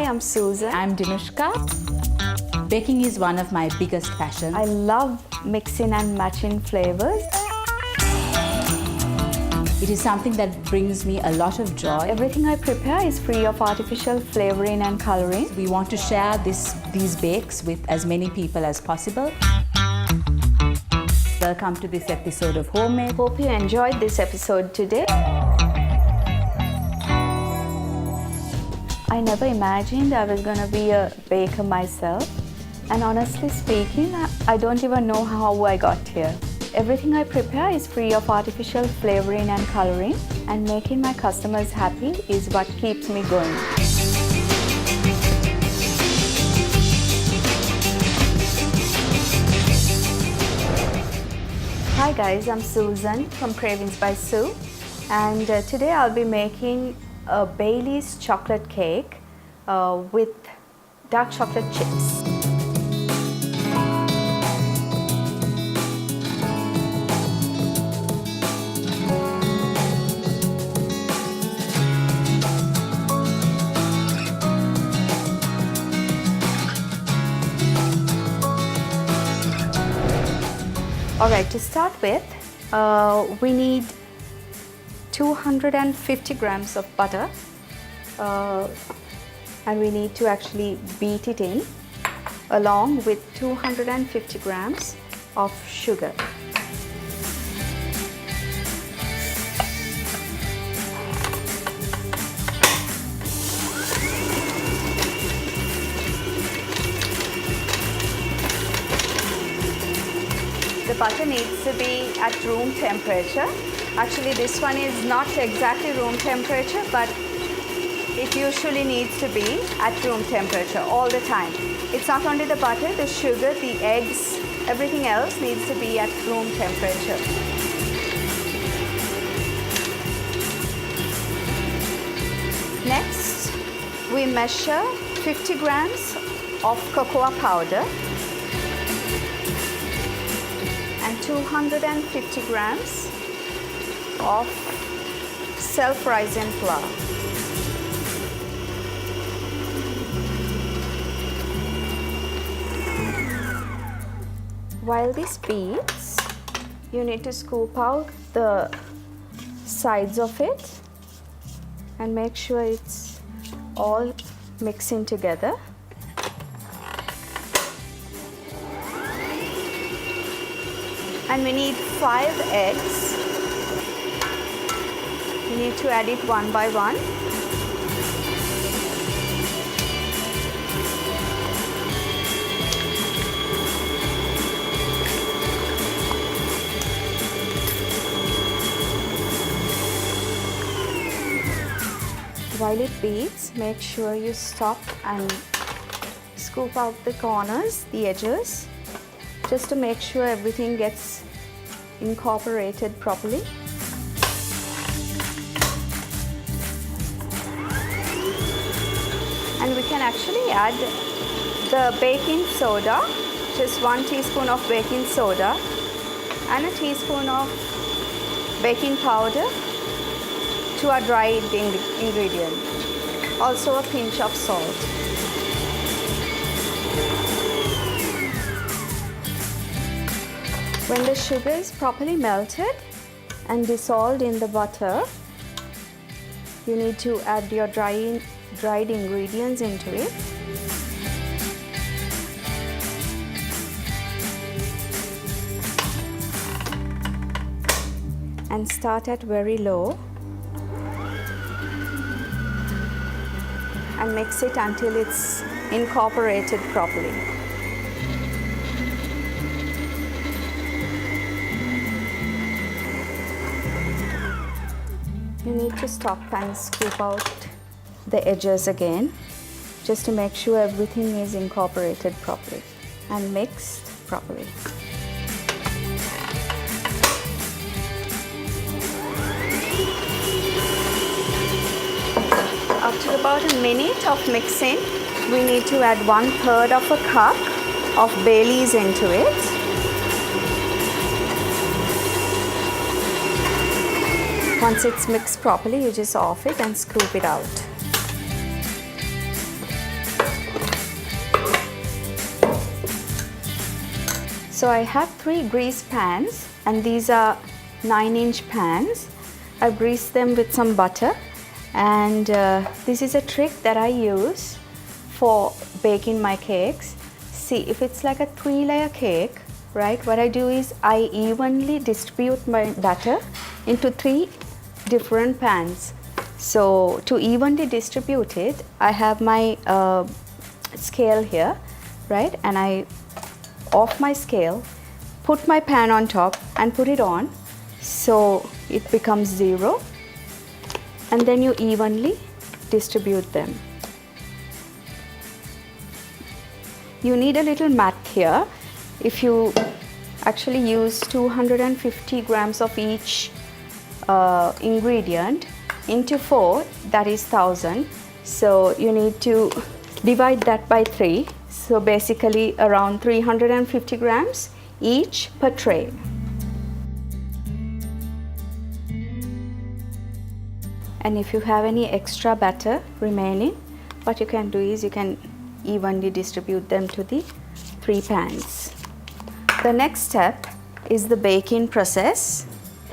I'm Susan. I'm Dinushka. Baking is one of my biggest passions. I love mixing and matching flavors. It is something that brings me a lot of joy. Everything I prepare is free of artificial flavoring and coloring. We want to share these bakes with as many people as possible. Welcome to this episode of Homemade. Hope you enjoyed this episode today. I never imagined I was going to be a baker myself. And honestly speaking, I don't even know how I got here. Everything I prepare is free of artificial flavoring and coloring, and making my customers happy is what keeps me going. Hi guys, I'm Susan from Cravings by Sue, and today I'll be making a Bailey's chocolate cake with dark chocolate chips. Alright, to start with, we need 250 grams of butter, and we need to actually beat it in along with 250 grams of sugar. The butter needs to be at room temperature. Actually, this one is not exactly room temperature, but it usually needs to be at room temperature all the time. It's not only the butter, the sugar, the eggs, everything else needs to be at room temperature. Next, we measure 50 grams of cocoa powder and 250 grams of self-rising flour. While this beats, you need to scoop out the sides of it and make sure it's all mixing together. And we need 5 eggs. We need to add it one by one. While it beats, make sure you stop and scoop out the corners, the edges, just to make sure everything gets incorporated properly. And we can actually add the baking soda, just 1 teaspoon of baking soda and a teaspoon of baking powder to our dried ingredient. Also a pinch of salt. When the sugar is properly melted and dissolved in the butter, you need to add your dried ingredients into it. And start at very low and mix it until it's incorporated properly. You need to stop and scoop out the edges again, just to make sure everything is incorporated properly and mixed properly. After about a minute of mixing, we need to add 1/3 of a cup of Bailey's into it. Once it's mixed properly, you just off it and scoop it out. So I have 3 grease pans, and these are 9-inch pans. I've greased them with some butter, and this is a trick that I use for baking my cakes. See, if it's like a 3-layer cake, right, what I do is I evenly distribute my batter into 3 different pans. So to evenly distribute it, I have my scale here, right, and I off my scale, put my pan on top and put it on, so it becomes 0, and then you evenly distribute them. You need a little mat here. If you actually use 250 grams of each ingredient into 4, that is 1000. So you need to divide that by 3. So basically around 350 grams each per tray. And if you have any extra batter remaining, what you can do is you can evenly distribute them to the 3 pans. The next step is the baking process.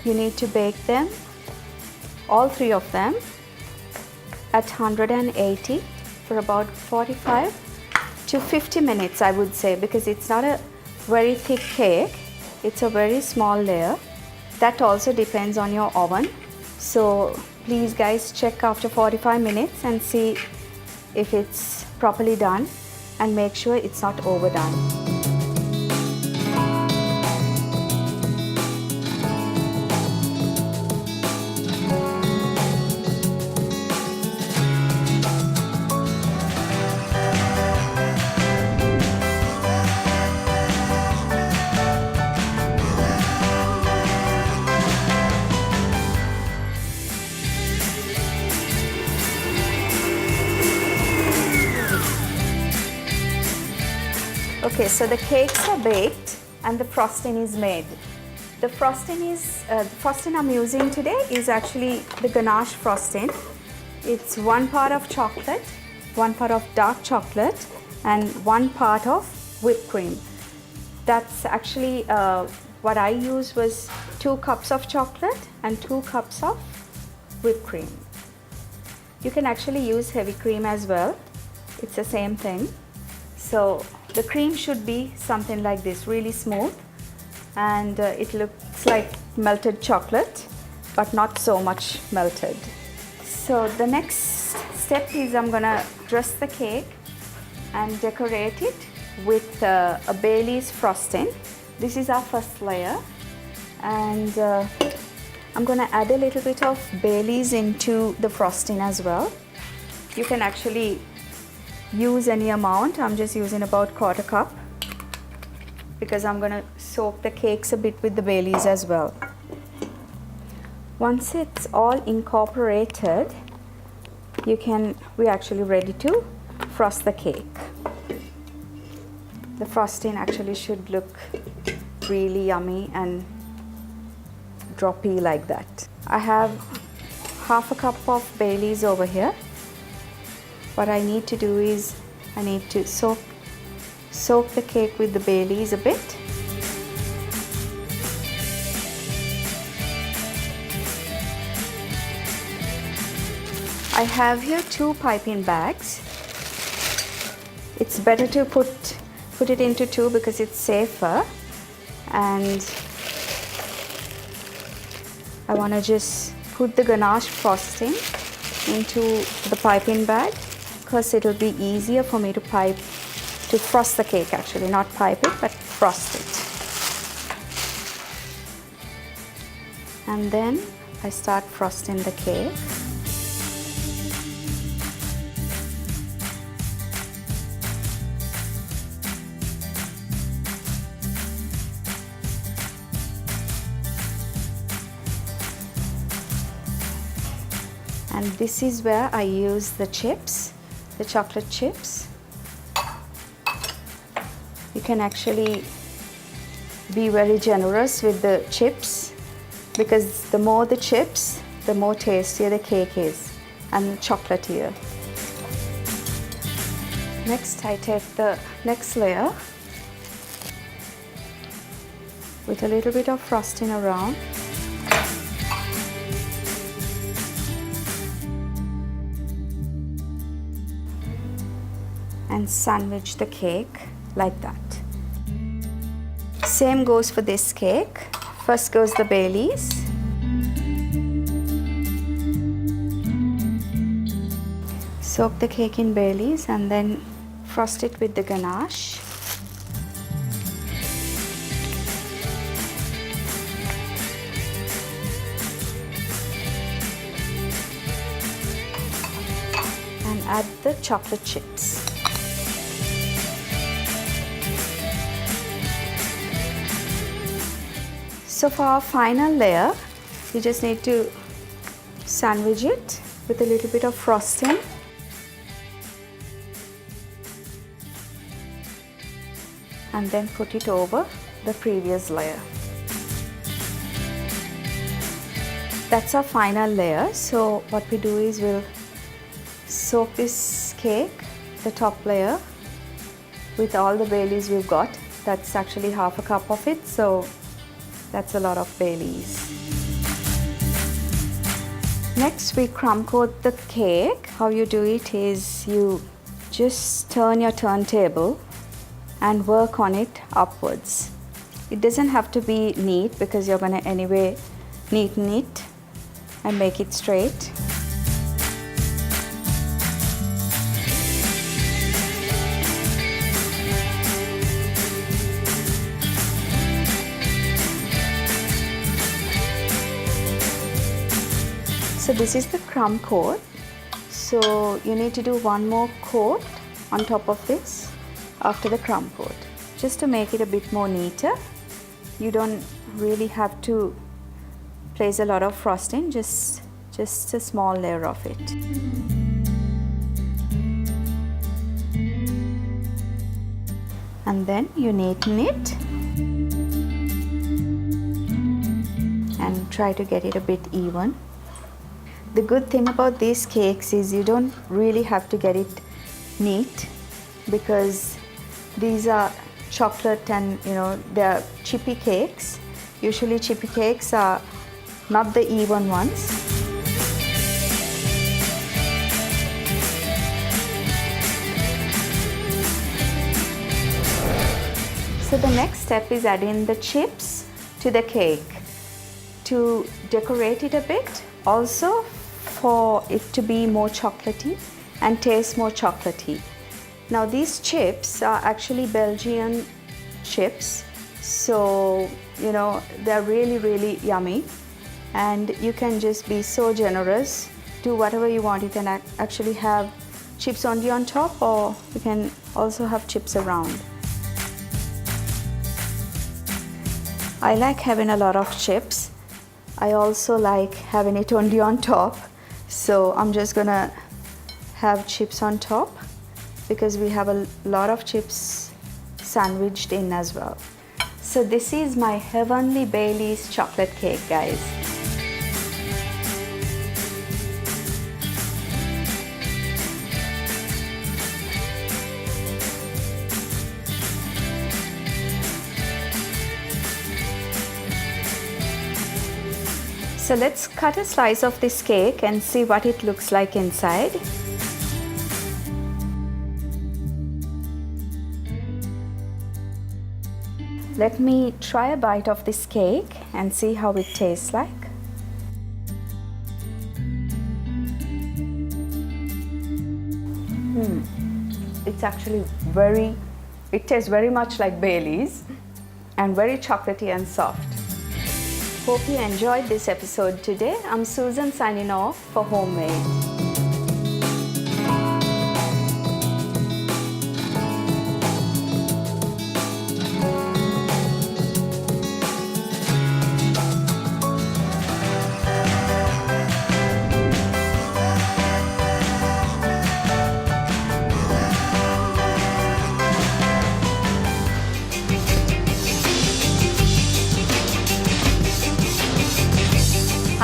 You need to bake them, all 3 of them, at 180 for about 45 to 50 minutes, I would say, because it's not a very thick cake, it's a very small layer. That also depends on your oven. So please guys, check after 45 minutes and see if it's properly done, and make sure it's not overdone. Okay, so the cakes are baked and the frosting is made. The frosting I'm using today is actually the ganache frosting. It's 1 part of chocolate, 1 part of dark chocolate, and 1 part of whipped cream. That's actually what I used was 2 cups of chocolate and 2 cups of whipped cream. You can actually use heavy cream as well. It's the same thing. So the cream should be something like this, really smooth, and it looks like melted chocolate, but not so much melted. So the next step is I'm gonna dress the cake and decorate it with a Bailey's frosting. This is our first layer, and I'm gonna add a little bit of Bailey's into the frosting as well. You can actually use any amount. I'm just using about 1/4 cup because I'm gonna soak the cakes a bit with the Bailey's as well. Once it's all incorporated, we're actually ready to frost the cake. The frosting actually should look really yummy and droppy like that. I have 1/2 cup of Bailey's over here. What I need to do is I need to soak the cake with the Bailey's a bit. I have here 2 piping bags. It's better to put it into 2 because it's safer, and I want to just put the ganache frosting into the piping bag because it'll be easier for me to frost the cake, actually, not pipe it, but frost it. And then I start frosting the cake. And this is where I use the chips, the chocolate chips. You can actually be very generous with the chips because the more the chips, the more tastier the cake is and chocolatier. Next, I take the next layer with a little bit of frosting around. And sandwich the cake like that. Same goes for this cake. First goes the Baileys. Soak the cake in Baileys and then frost it with the ganache. And add the chocolate chips. So for our final layer, you just need to sandwich it with a little bit of frosting. And then put it over the previous layer. That's our final layer. So what we do is we'll soak this cake, the top layer, with all the Baileys we've got. That's actually half a cup of it, so that's a lot of Baileys. Next, we crumb coat the cake. How you do it is you just turn your turntable and work on it upwards. It doesn't have to be neat because you're going to anyway neaten it and make it straight. So this is the crumb coat. So you need to do one more coat on top of this after the crumb coat, just to make it a bit more neater. You don't really have to place a lot of frosting, just a small layer of it. And then you neaten it and try to get it a bit even. The good thing about these cakes is you don't really have to get it neat because these are chocolate and they're chippy cakes. Usually chippy cakes are not the even ones. So the next step is adding the chips to the cake to decorate it a bit. Also for it to be more chocolatey and taste more chocolatey. Now these chips are actually Belgian chips, so they're really yummy, and you can just be so generous, do whatever you want. You can actually have chips only on top, or you can also have chips around. I like having a lot of chips. I also like having it only on top, so I'm just gonna have chips on top because we have a lot of chips sandwiched in as well. So this is my heavenly Baileys chocolate cake, guys. So let's cut a slice of this cake and see what it looks like inside. Let me try a bite of this cake and see how it tastes like. It's actually it tastes very much like Baileys and very chocolatey and soft. Hope you enjoyed this episode today. I'm Susan signing off for Homemade.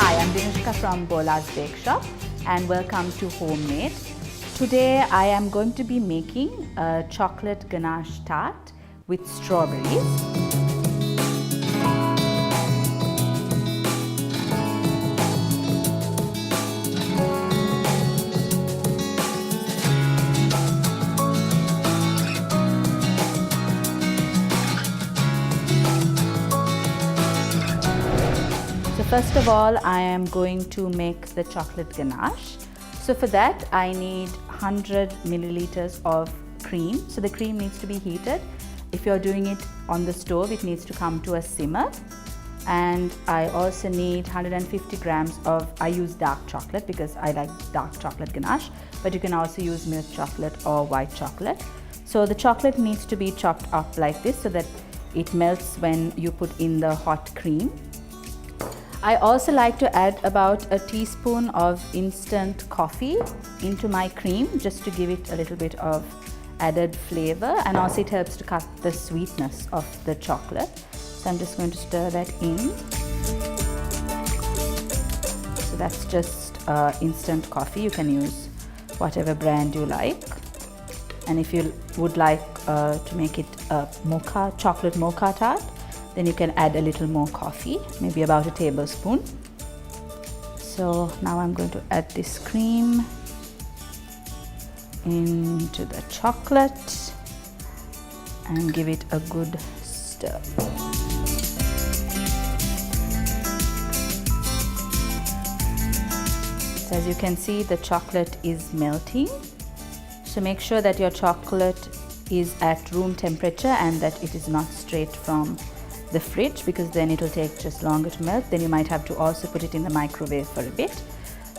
Hi, I'm Dinushka from Bola's Bake Shop and welcome to Homemade. Today I am going to be making a chocolate ganache tart with strawberries. first of all, I am going to make the chocolate ganache. So for that, I need 100 milliliters of cream. So the cream needs to be heated. If you're doing it on the stove, it needs to come to a simmer. And I also need 150 grams of, I use dark chocolate because I like dark chocolate ganache, but you can also use milk chocolate or white chocolate. So the chocolate needs to be chopped up like this so that it melts when you put in the hot cream. I also like to add about a teaspoon of instant coffee into my cream just to give it a little bit of added flavor, and also it helps to cut the sweetness of the chocolate. So I'm just going to stir that in. So that's just instant coffee. You can use whatever brand you like. And if you would like to make it a mocha, chocolate mocha tart, then you can add a little more coffee, maybe about a tablespoon. So now I'm going to add this cream into the chocolate and give it a good stir. So as you can see, the chocolate is melting. So make sure that your chocolate is at room temperature and that it is not straight from the fridge, because then it will take just longer to melt. Then you might have to also put it in the microwave for a bit.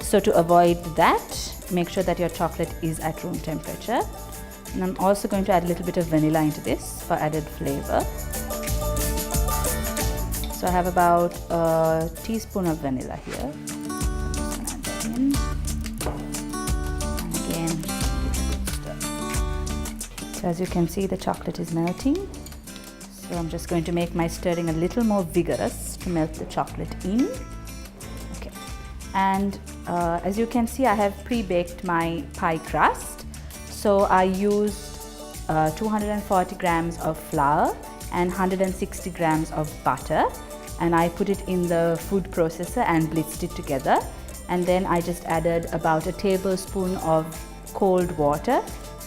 So to avoid that, make sure that your chocolate is at room temperature. And I'm also going to add a little bit of vanilla into this for added flavor. So I have about a teaspoon of vanilla here. I'm just going to add that in. And again, give it a good stir. So as you can see, the chocolate is melting. So I'm just going to make my stirring a little more vigorous to melt the chocolate in. Okay. And as you can see, I have pre-baked my pie crust. So I used 240 grams of flour and 160 grams of butter. And I put it in the food processor and blitzed it together. And then I just added about a tablespoon of cold water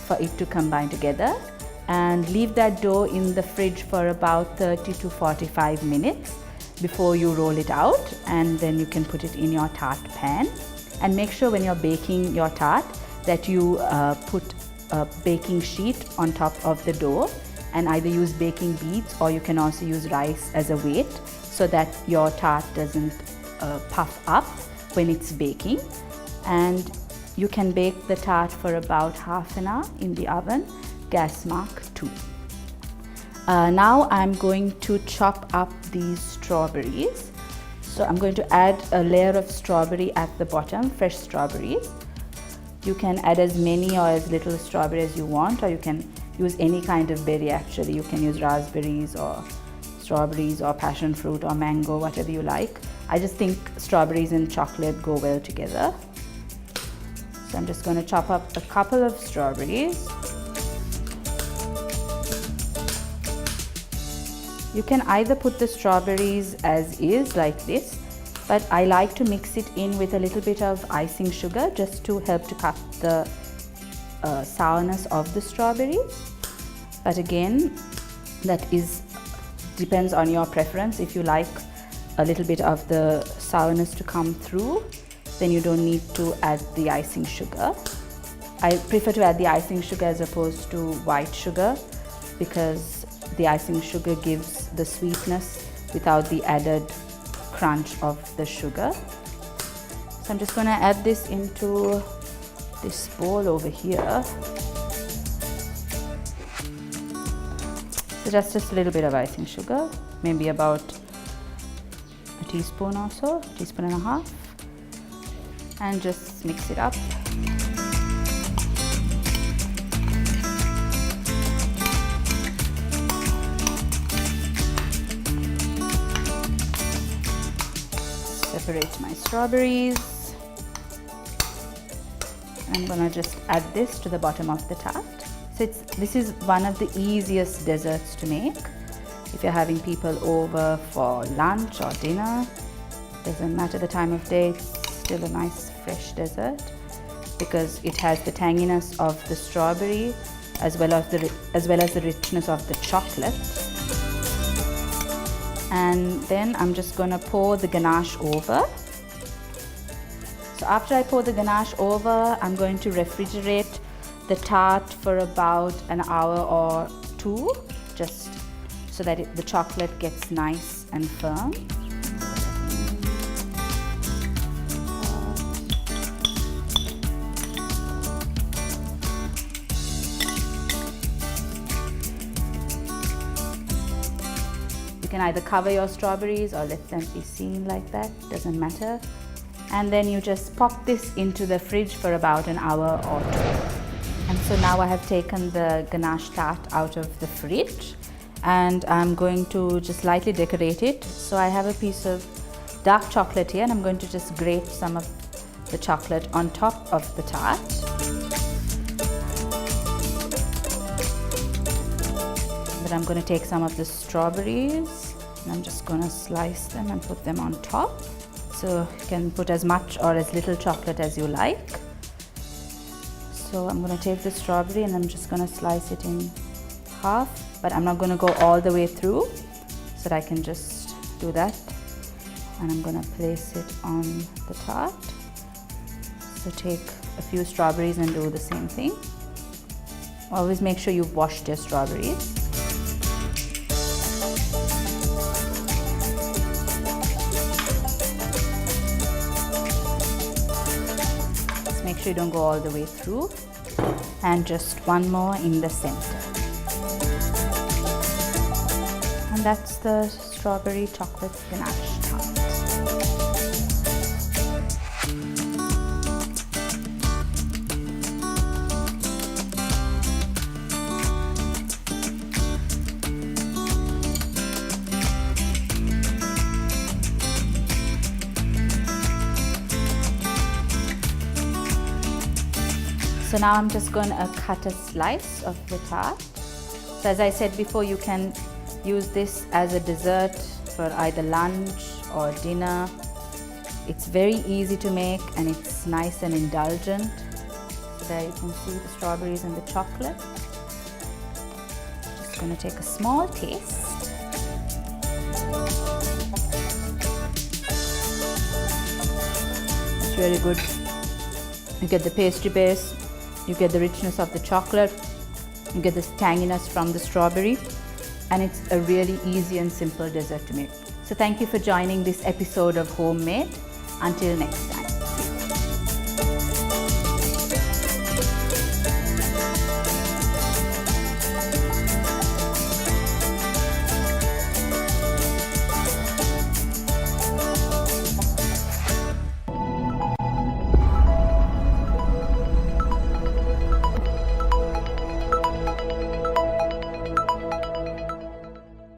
for it to combine together. And leave that dough in the fridge for about 30 to 45 minutes before you roll it out, and then you can put it in your tart pan. And make sure when you're baking your tart that you put a baking sheet on top of the dough, and either use baking beads or you can also use rice as a weight so that your tart doesn't puff up when it's baking. And you can bake the tart for about half an hour in the oven, gas mark 2. Now I'm going to chop up these strawberries. So I'm going to add a layer of strawberry at the bottom, fresh strawberries. You can add as many or as little strawberry as you want, or you can use any kind of berry actually. You can use raspberries or strawberries or passion fruit or mango, whatever you like. I just think strawberries and chocolate go well together. So I'm just going to chop up a couple of strawberries. You can either put the strawberries as is like this, but I like to mix it in with a little bit of icing sugar just to help to cut the sourness of the strawberries. But again, that depends on your preference. If you like a little bit of the sourness to come through, then you don't need to add the icing sugar. I prefer to add the icing sugar as opposed to white sugar, because the icing sugar gives the sweetness without the added crunch of the sugar. So I'm just going to add this into this bowl over here. So just a little bit of icing sugar, maybe about a teaspoon or so, a teaspoon and a half, and just mix it up. Separate my strawberries. I'm gonna just add this to the bottom of the tart. So this is one of the easiest desserts to make. If you're having people over for lunch or dinner, doesn't matter the time of day, it's still a nice fresh dessert because it has the tanginess of the strawberry as well as the richness of the chocolate. And then I'm just going to pour the ganache over. So after I pour the ganache over, I'm going to refrigerate the tart for about an hour or two, just so that the chocolate gets nice and firm. You can either cover your strawberries or let them be seen like that, doesn't matter. And then you just pop this into the fridge for about an hour or two. And so now I have taken the ganache tart out of the fridge, and I'm going to just lightly decorate it. So I have a piece of dark chocolate here, and I'm going to just grate some of the chocolate on top of the tart. Then I'm going to take some of the strawberries, and I'm just going to slice them and put them on top. So you can put as much or as little chocolate as you like. So I'm going to take the strawberry and I'm just going to slice it in half, but I'm not going to go all the way through, so that I can just do that. And I'm going to place it on the tart. So take a few strawberries and do the same thing. Always make sure you've washed your strawberries. Make sure you don't go all the way through, and just one more in the center. And that's the strawberry chocolate ganache tart. So now I'm just going to cut a slice of the tart. So as I said before, you can use this as a dessert for either lunch or dinner. It's very easy to make and it's nice and indulgent. So there you can see the strawberries and the chocolate. Just going to take a small taste. It's really good. You get the pastry base, you get the richness of the chocolate, you get the tanginess from the strawberry, and it's a really easy and simple dessert to make. So thank you for joining this episode of Homemade. Until next time.